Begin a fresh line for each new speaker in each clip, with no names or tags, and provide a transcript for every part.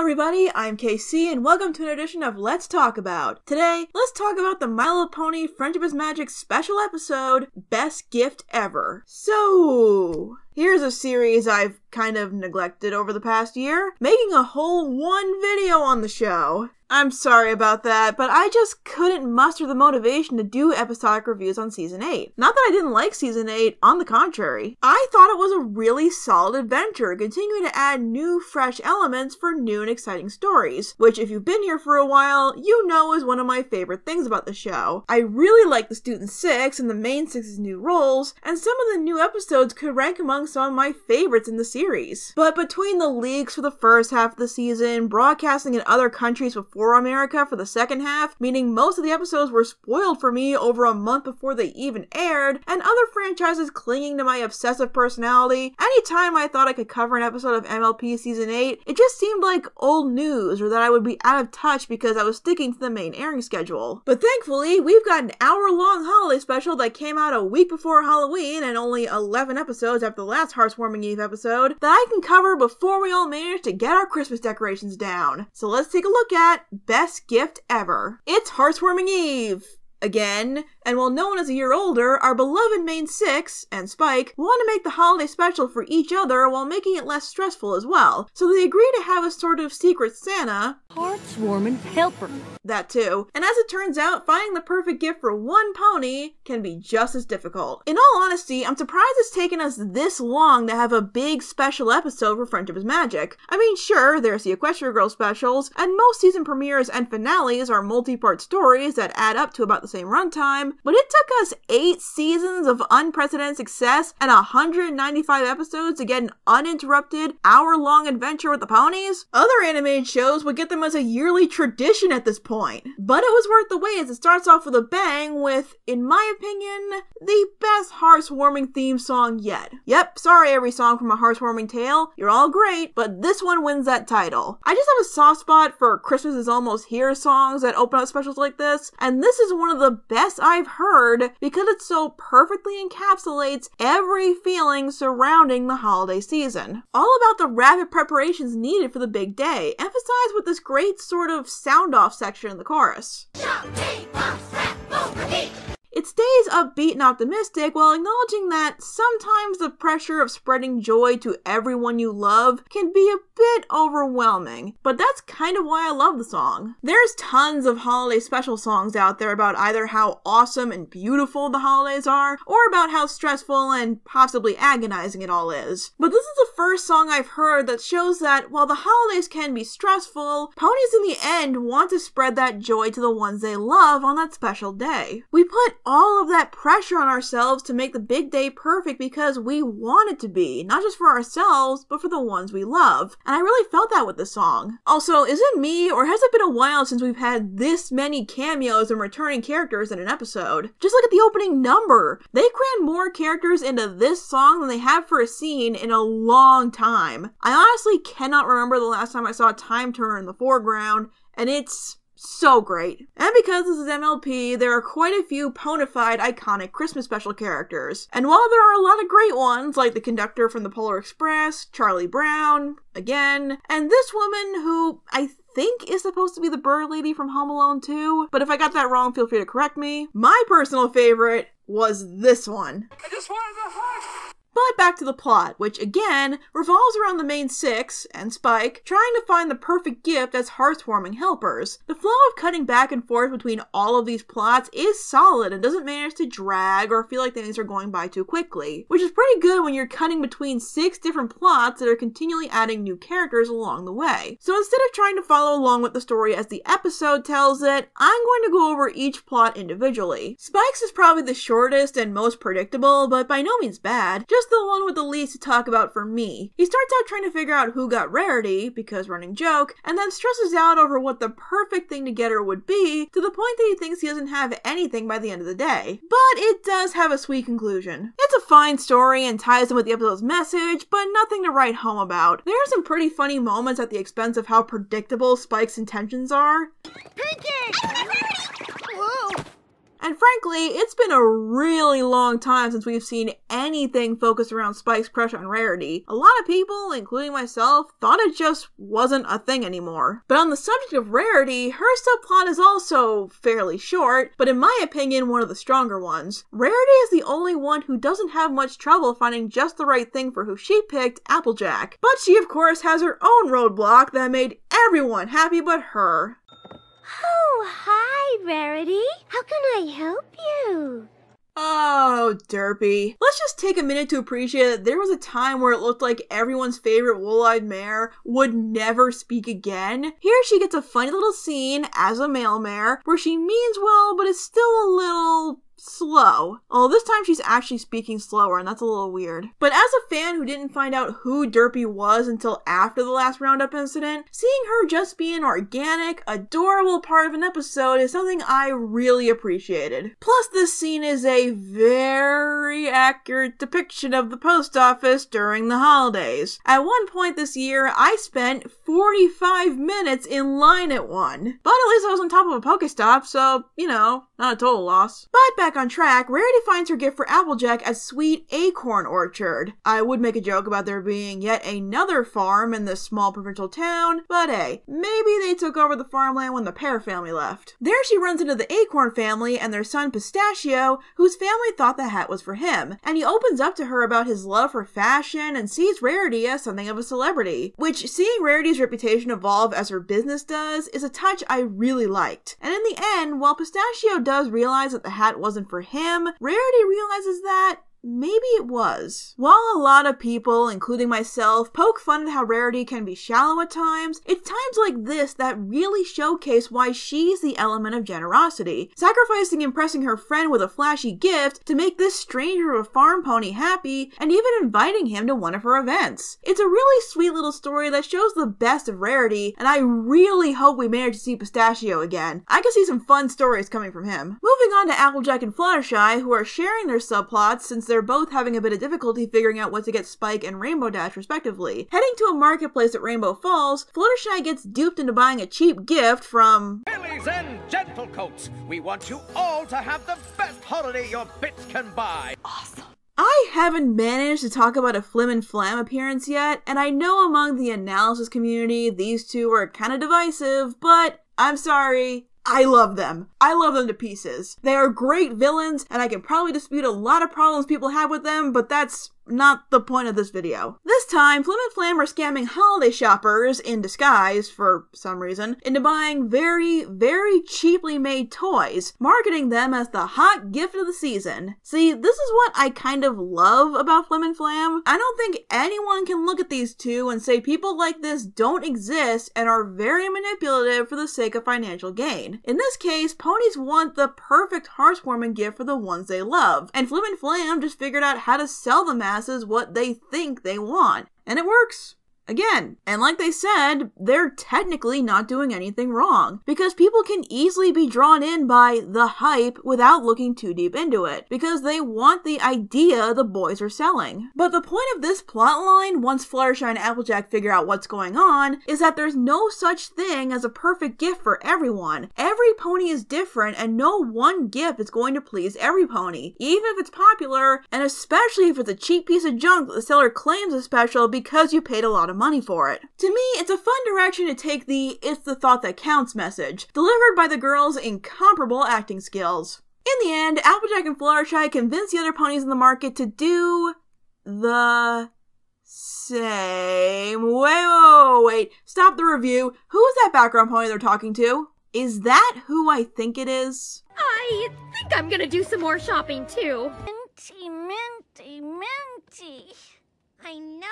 everybody, I'm KC and welcome to an edition of Let's Talk About. Today, let's talk about the My Little Pony Friendship is Magic special episode, Best Gift Ever. So, here's a series I've kind of neglected over the past year, making a whole one video on the show. I'm sorry about that, but I just couldn't muster the motivation to do episodic reviews on Season 8. Not that I didn't like Season 8, on the contrary. I thought it was a really solid adventure, continuing to add new, fresh elements for new and exciting stories, which if you've been here for a while, you know is one of my favorite things about the show. I really like the Student 6 and the Main 6's new roles, and some of the new episodes could rank among some of my favorites in the series. But between the leaks for the first half of the season, broadcasting in other countries before America for the second half, meaning most of the episodes were spoiled for me over a month before they even aired, and other franchises clinging to my obsessive personality, anytime I thought I could cover an episode of MLP Season 8, it just seemed like old news, or that I would be out of touch because I was sticking to the main airing schedule. But thankfully, we've got an hour-long holiday special that came out a week before Halloween and only 11 episodes after the last Heartwarming Eve episode that I can cover before we all manage to get our Christmas decorations down. So let's take a look at Best Gift Ever. It's Heartwarming Eve! Again, and while no one is a year older, our beloved Main 6 and Spike want to make the holiday special for each other while making it less stressful as well, so they agree to have a sort of secret Santa,
Heartwarming helper.
That too. And as it turns out, finding the perfect gift for one pony can be just as difficult. In all honesty, I'm surprised it's taken us this long to have a big special episode for Friendship is Magic. I mean, sure, there's the Equestria Girls specials, and most season premieres and finales are multi-part stories that add up to about the same runtime, but it took us 8 seasons of unprecedented success and 195 episodes to get an uninterrupted, hour-long adventure with the ponies. Other animated shows would get them as a yearly tradition at this point. But it was worth the wait as it starts off with a bang with, in my opinion, the best heartwarming theme song yet. Yep, sorry every song from A Heartwarming Tale, you're all great, but this one wins that title. I just have a soft spot for Christmas is Almost Here songs that open up specials like this, and this is one of the best I've heard because it so perfectly encapsulates every feeling surrounding the holiday season. All about the rapid preparations needed for the big day, emphasized with this great sort of sound-off section in the chorus. It stays upbeat and optimistic while acknowledging that sometimes the pressure of spreading joy to everyone you love can be a bit overwhelming, but that's kind of why I love the song. There's tons of holiday special songs out there about either how awesome and beautiful the holidays are, or about how stressful and possibly agonizing it all is. But this is the first song I've heard that shows that while the holidays can be stressful, ponies in the end want to spread that joy to the ones they love on that special day. We put all of that pressure on ourselves to make the big day perfect because we want it to be, not just for ourselves, but for the ones we love. And I really felt that with the song. Also, is it me, or has it been a while since we've had this many cameos and returning characters in an episode? Just look at the opening number. They crammed more characters into this song than they have for a scene in a long time. I honestly cannot remember the last time I saw a Time Turner in the foreground, and it's so great. And because this is MLP, there are quite a few ponified iconic Christmas special characters. And while there are a lot of great ones, like the conductor from the Polar Express, Charlie Brown, again, and this woman who I think is supposed to be the bird lady from Home Alone 2, but if I got that wrong, feel free to correct me. My personal favorite was this one.
I just wanted the heart.
But back to the plot, which again revolves around the Main 6 and Spike trying to find the perfect gift as heartwarming helpers. The flow of cutting back and forth between all of these plots is solid and doesn't manage to drag or feel like things are going by too quickly, which is pretty good when you're cutting between 6 different plots that are continually adding new characters along the way. So instead of trying to follow along with the story as the episode tells it, I'm going to go over each plot individually. Spike's is probably the shortest and most predictable, but by no means bad. Just the one with the least to talk about for me. He starts out trying to figure out who got Rarity, because running joke, and then stresses out over what the perfect thing to get her would be, to the point that he thinks he doesn't have anything by the end of the day. But it does have a sweet conclusion. It's a fine story and ties in with the episode's message, but nothing to write home about. There are some pretty funny moments at the expense of how predictable Spike's intentions are.
Pinky! Whoa!
And frankly, it's been a really long time since we've seen anything focused around Spike's crush on Rarity. A lot of people, including myself, thought it just wasn't a thing anymore. But on the subject of Rarity, her subplot is also fairly short, but in my opinion, one of the stronger ones. Rarity is the only one who doesn't have much trouble finding just the right thing for who she picked, Applejack. But she of course has her own roadblock that made everyone happy but her.
Oh, hi, Rarity. How can I help you?
Oh, Derpy. Let's just take a minute to appreciate that there was a time where it looked like everyone's favorite wool-eyed mare would never speak again. Here she gets a funny little scene as a male mare where she means well, but is still a little slow. Oh, this time she's actually speaking slower, and that's a little weird. But as a fan who didn't find out who Derpy was until after the last Roundup incident, seeing her just be an organic, adorable part of an episode is something I really appreciated. Plus, this scene is a very accurate depiction of the post office during the holidays. At one point this year, I spent 45 minutes in line at one. But at least I was on top of a Pokestop, so, you know, not a total loss. But back on track, Rarity finds her gift for Applejack at Sweet Acorn Orchard. I would make a joke about there being yet another farm in this small provincial town, but hey, maybe they took over the farmland when the Pear family left. There she runs into the Acorn family and their son Pistachio, whose family thought the hat was for him, and he opens up to her about his love for fashion and sees Rarity as something of a celebrity, which, seeing Rarity's reputation evolve as her business does, is a touch I really liked. And in the end, while Pistachio does realize that the hat wasn't for him, Rarity realizes that maybe it was. While a lot of people, including myself, poke fun at how Rarity can be shallow at times, it's times like this that really showcase why she's the element of generosity, sacrificing impressing her friend with a flashy gift to make this stranger of a farm pony happy, and even inviting him to one of her events. It's a really sweet little story that shows the best of Rarity, and I really hope we manage to see Pistachio again. I can see some fun stories coming from him. Moving on to Applejack and Fluttershy, who are sharing their subplots since they're both having a bit of difficulty figuring out what to get Spike and Rainbow Dash respectively. Heading to a marketplace at Rainbow Falls, Fluttershy gets duped into buying a cheap gift from
Lilies and Gentlecoats, we want you all to have the best holiday your bits can buy.
Awesome. I haven't managed to talk about a Flim and Flam appearance yet, and I know among the analysis community these two are kind of divisive, but I'm sorry, I love them. I love them to pieces. They are great villains, and I can probably dispute a lot of problems people have with them, but that's not the point of this video. This time, Flim and Flam are scamming holiday shoppers, in disguise for some reason, into buying very, very cheaply made toys, marketing them as the hot gift of the season. See, this is what I kind of love about Flim and Flam. I don't think anyone can look at these two and say people like this don't exist and are very manipulative for the sake of financial gain. In this case, ponies want the perfect heartwarming gift for the ones they love, and Flim and Flam just figured out how to sell the masses what they think they want. And it works. Again, and like they said, they're technically not doing anything wrong, because people can easily be drawn in by the hype without looking too deep into it, because they want the idea the boys are selling. But the point of this plotline, once Fluttershy and Applejack figure out what's going on, is that there's no such thing as a perfect gift for everyone. Every pony is different, and no one gift is going to please every pony, even if it's popular, and especially if it's a cheap piece of junk that the seller claims is special because you paid a lot of money for it. To me, it's a fun direction to take the "it's the thought that counts" message, delivered by the girls' incomparable acting skills. In the end, Applejack and Fluttershy convince the other ponies in the market to do the same. Wait, stop the review. Who is that background pony they're talking to? Is that who I think it is?
I think I'm gonna do some more shopping too. Minty, minty, minty. I know.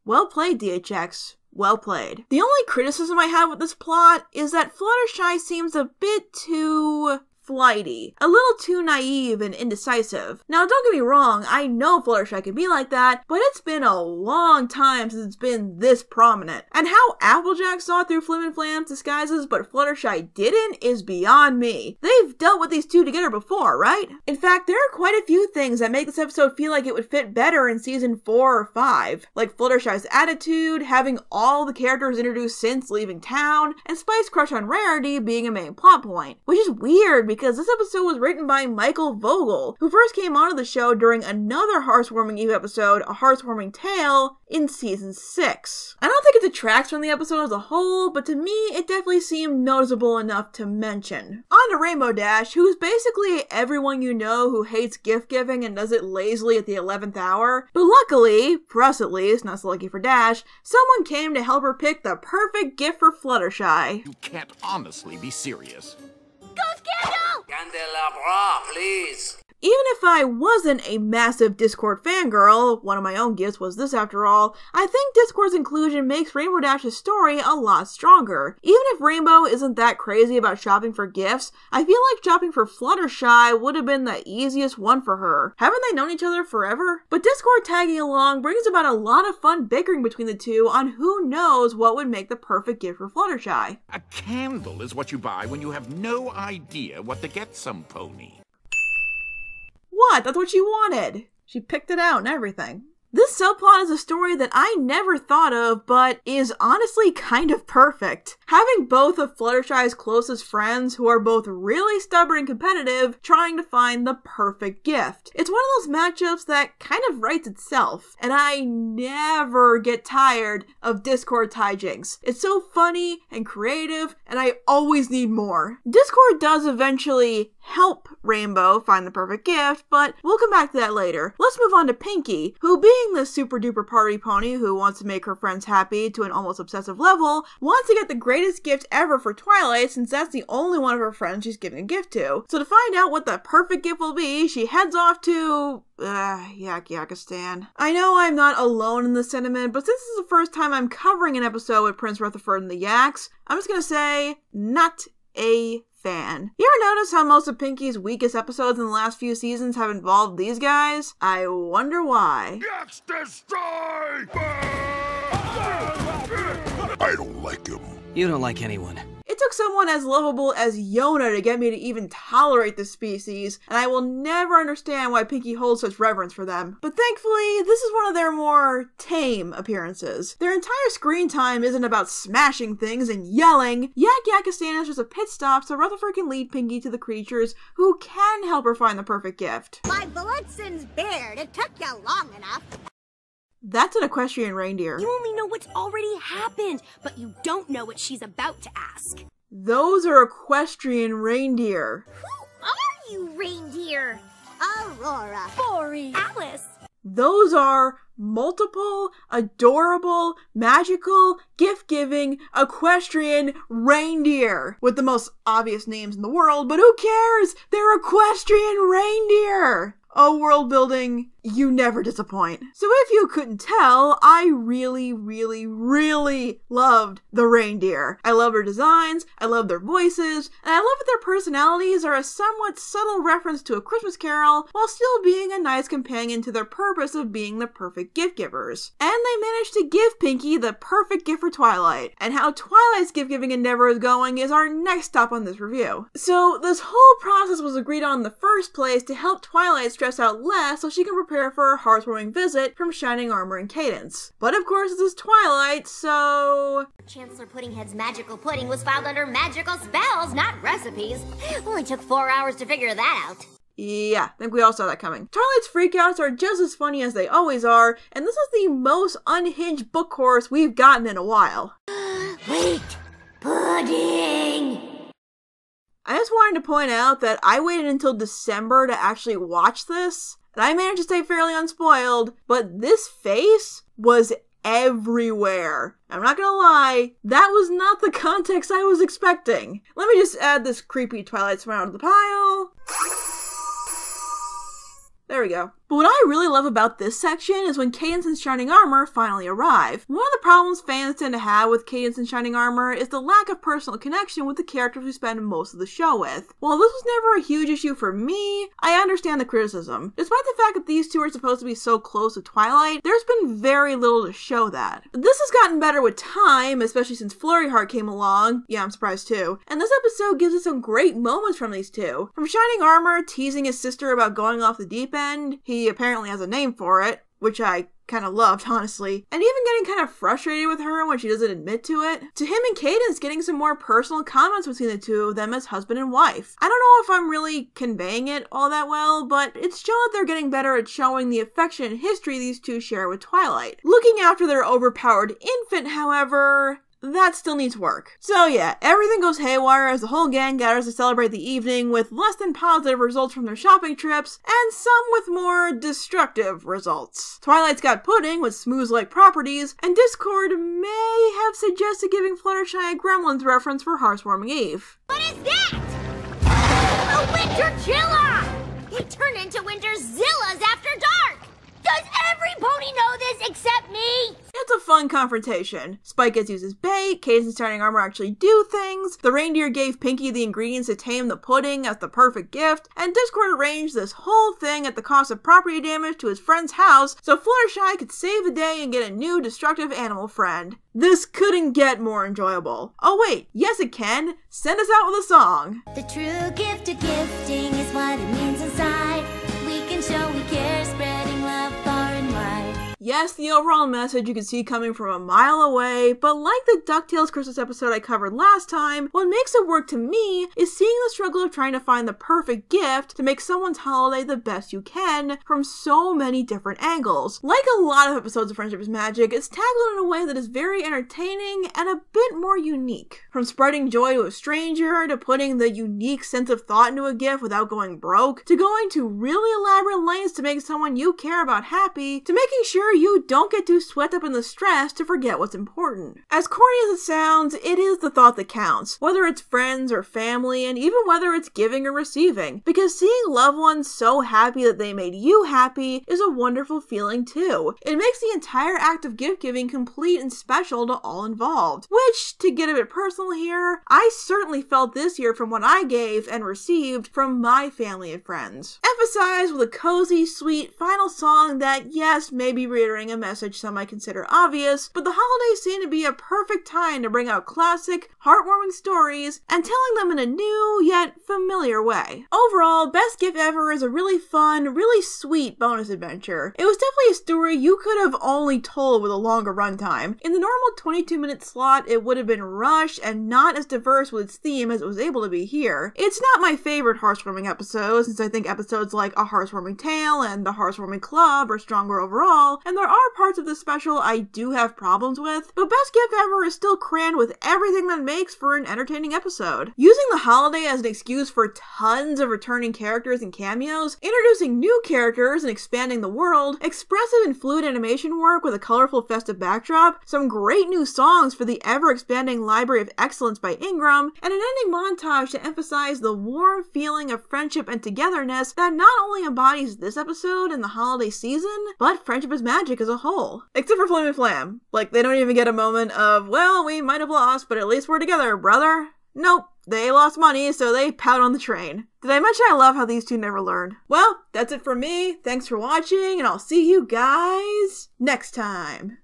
Well played, DHX. Well played. The only criticism I have with this plot is that Fluttershy seems a bit too flighty, a little too naive and indecisive. Now, don't get me wrong, I know Fluttershy can be like that, but it's been a long time since it's been this prominent. And how Applejack saw through Flim and Flam's disguises but Fluttershy didn't is beyond me. They've dealt with these two together before, right? In fact, there are quite a few things that make this episode feel like it would fit better in season 4 or 5, like Fluttershy's attitude, having all the characters introduced since leaving town, and Spike's crush on Rarity being a main plot point. Which is weird because this episode was written by Michael Vogel, who first came onto the show during another Heartwarming Eve episode, A Heartwarming Tale, in season 6. I don't think it detracts from the episode as a whole, but to me it definitely seemed noticeable enough to mention. On to Rainbow Dash, who's basically everyone you know who hates gift giving and does it lazily at the 11th hour, but luckily, for us at least, not so lucky for Dash, someone came to help her pick the perfect gift for Fluttershy.
You can't honestly be serious.
Go Scandal!
Candelabra, please.
Even if I wasn't a massive Discord fangirl, one of my own gifts was this after all, I think Discord's inclusion makes Rainbow Dash's story a lot stronger. Even if Rainbow isn't that crazy about shopping for gifts, I feel like shopping for Fluttershy would have been the easiest one for her. Haven't they known each other forever? But Discord tagging along brings about a lot of fun bickering between the two on who knows what would make the perfect gift for Fluttershy.
A candle is what you buy when you have no idea what to get some pony.
What? That's what she wanted. She picked it out and everything. This subplot is a story that I never thought of, but is honestly kind of perfect. Having both of Fluttershy's closest friends, who are both really stubborn and competitive, trying to find the perfect gift. It's one of those matchups that kind of writes itself, and I never get tired of Discord hijinks. It's so funny and creative, and I always need more. Discord does eventually help Rainbow find the perfect gift, but we'll come back to that later. Let's move on to Pinkie, who, being the super duper party pony who wants to make her friends happy to an almost obsessive level, wants to get the greatest gift ever for Twilight since that's the only one of her friends she's giving a gift to. So to find out what the perfect gift will be, she heads off to Yakistan. I know I'm not alone in this sentiment, but since this is the first time I'm covering an episode with Prince Rutherford and the Yaks, I'm just gonna say, not a fan. You ever notice how most of Pinkie's weakest episodes in the last few seasons have involved these guys? I wonder why.
Yaks destroy!
I don't like him.
You don't like anyone.
It took someone as lovable as Yona to get me to even tolerate this species, and I will never understand why Pinkie holds such reverence for them. But thankfully, this is one of their more tame appearances. Their entire screen time isn't about smashing things and yelling. Yakistan is just a pit stop so Rutherford can lead Pinkie to the creatures who can help her find the perfect gift.
My Blitzen's beard. It took you long enough.
That's an equestrian reindeer.
You only know what's already happened, but you don't know what she's about to ask.
Those are equestrian reindeer.
Who are you, reindeer? Aurora.
Bori. Alice.
Those are multiple, adorable, magical, gift-giving, equestrian reindeer with the most obvious names in the world, but who cares? They're equestrian reindeer! Oh, world building, you never disappoint. So if you couldn't tell, I really loved the reindeer. I love their designs, I love their voices, and I love that their personalities are a somewhat subtle reference to A Christmas Carol while still being a nice companion to their purpose of being the perfect gift givers. And they managed to give Pinkie the perfect gift for Twilight. And how Twilight's gift giving endeavor is going is our next stop on this review. So this whole process was agreed on in the first place to help Twilight stress out less so she can prepare for a heartwarming visit from Shining Armor and Cadence. But of course this is Twilight, so...
Chancellor Puddinghead's magical pudding was filed under magical spells, not recipes. Only took 4 hours to figure that out.
Yeah, I think we all saw that coming. Twilight's freakouts are just as funny as they always are, and this is the most unhinged book course we've gotten in a while.
Wait! Pudding!
I just wanted to point out that I waited until December to actually watch this, and I managed to stay fairly unspoiled, but this face was everywhere. I'm not gonna lie, that was not the context I was expecting. Let me just add this creepy Twilight smile to the pile. There we go. But what I really love about this section is when Cadence and Shining Armor finally arrive. One of the problems fans tend to have with Cadence and Shining Armor is the lack of personal connection with the characters we spend most of the show with. While this was never a huge issue for me, I understand the criticism. Despite the fact that these two are supposed to be so close to Twilight, there's been very little to show that. This has gotten better with time, especially since Flurry Heart came along. Yeah, I'm surprised too. And this episode gives us some great moments from these two. From Shining Armor teasing his sister about going off the deep end, he apparently has a name for it, which I kind of loved, honestly. And even getting kind of frustrated with her when she doesn't admit to it. To him and Cadence getting some more personal comments between the two of them as husband and wife. I don't know if I'm really conveying it all that well, but it's shown that they're getting better at showing the affection and history these two share with Twilight. Looking after their overpowered infant, however, that still needs work. So yeah, everything goes haywire as the whole gang gathers to celebrate the evening with less than positive results from their shopping trips, and some with more destructive results. Twilight's got pudding with smooth-like properties, and Discord may have suggested giving Fluttershy a Gremlins reference for Heartwarming Eve.
What is that? A winter chilla! He turned into winter zillas after dark! Does every pony know this except me?
It's a fun confrontation. Spike gets used as bait, Cadence and Shining Armor actually do things, the reindeer gave Pinky the ingredients to tame the pudding as the perfect gift, and Discord arranged this whole thing at the cost of property damage to his friend's house so Fluttershy could save the day and get a new destructive animal friend. This couldn't get more enjoyable. Oh wait, yes it can. Send us out with a song.
The true gift of gifting is what it means inside. We can show we care, spreading love far and wide.
Yes, the overall message you can see coming from a mile away, but like the DuckTales Christmas episode I covered last time, what makes it work to me is seeing the struggle of trying to find the perfect gift to make someone's holiday the best you can from so many different angles. Like a lot of episodes of Friendship is Magic, it's tackled in a way that is very entertaining and a bit more unique. From spreading joy to a stranger, to putting the unique sense of thought into a gift without going broke, to going to really elaborate lengths to make someone you care about happy, to making sure you don't get too swept up in the stress to forget what's important. As corny as it sounds, it is the thought that counts, whether it's friends or family, and even whether it's giving or receiving, because seeing loved ones so happy that they made you happy is a wonderful feeling too. It makes the entire act of gift giving complete and special to all involved, which, to get a bit personal here, I certainly felt this year from what I gave and received from my family and friends. Emphasized with a cozy, sweet final song that, yes, maybe reiterating a message some might consider obvious, but the holidays seem to be a perfect time to bring out classic, heartwarming stories and telling them in a new yet familiar way. Overall, Best Gift Ever is a really fun, really sweet bonus adventure. It was definitely a story you could have only told with a longer runtime. In the normal 22-minute slot, it would have been rushed and not as diverse with its theme as it was able to be here. It's not my favorite heartwarming episode, since I think episodes like A Heartwarming Tale and The Heartwarming Club are stronger overall, and there are parts of this special I do have problems with, but Best Gift Ever is still crammed with everything that makes for an entertaining episode. Using the holiday as an excuse for tons of returning characters and cameos, introducing new characters and expanding the world, expressive and fluid animation work with a colorful festive backdrop, some great new songs for the ever-expanding Library of Excellence by Ingram, and an ending montage to emphasize the warm feeling of friendship and togetherness that not only embodies this episode and the holiday season, but Friendship is Magic as a whole. Except for Flim and Flam. Like, they don't even get a moment of, well, we might have lost, but at least we're together, brother. Nope. They lost money, so they pout on the train. Did I mention I love how these two never learned? Well, that's it from me. Thanks for watching, and I'll see you guys next time.